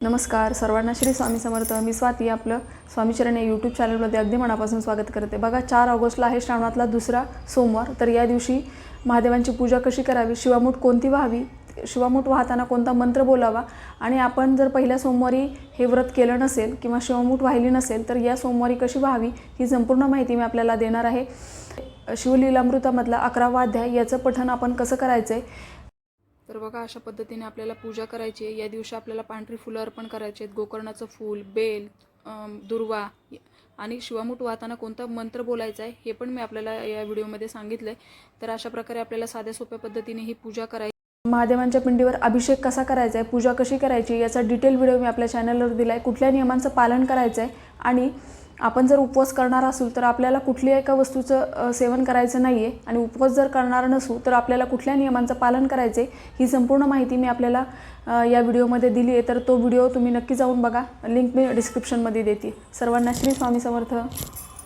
नमस्कार सर्वांना श्री स्वामी समर्थ। मी स्वाती आपलं स्वामीचरण या यूट्यूब चॅनलमध्ये अगदी मनापासून स्वागत करते। बघा 4 ऑगस्टला आहे श्रावणातला दुसरा सोमवार। तर या दिवशी महादेवांची पूजा कशी करावी, शिवामूठ कोणती व्हावी, शिवामूठ वाहताना कोणता मंत्र बोलावा आणि आपण जर पहिल्या सोमवारी हे व्रत केलं नसेल किंवा शिवामूठ वाहिली नसेल तर या सोमवारी कशी व्हावी ही संपूर्ण माहिती मी आपल्याला देणार आहे। शिवलीलामृतामधला 11वा अध्याय याचं पठण आपण कसं करायचं आहे। तर बघा अशा पद्धतीने आपल्याला पूजा करायची आहे। या दिवशी आपल्याला पांढरी फुलं अर्पण करायची आहेत, गोकर्णाचं फूल, बेल, दुर्वा आणि शिवामूठ वाहताना कोणता मंत्र बोलायचा आहे हे पण मी आपल्याला या व्हिडिओमध्ये सांगितलं आहे। तर अशा प्रकारे आपल्याला साध्या सोप्या पद्धतीने ही पूजा करायची। महादेवांच्या पिंडीवर अभिषेक कसा करायचा आहे, पूजा कशी करायची याचा डिटेल व्हिडिओ मी आपल्या चॅनलवर दिला आहे। कुठल्या नियमांचं पालन करायचं आहे आणि आपण जर उपवास करणार असू तर आपल्याला कुठल्याही एका वस्तूचं सेवन करायचं नाही आहे आणि उपवास जर करणार नसू तर आपल्याला कुठल्या नियमांचं पालन करायचे ही संपूर्ण माहिती मी आपल्याला या व्हिडिओमध्ये दिली आहे। तर तो व्हिडिओ तुम्ही नक्की जाऊन बघा, लिंक मी डिस्क्रिप्शनमध्ये देते। सर्वांना श्री स्वामी समर्थ।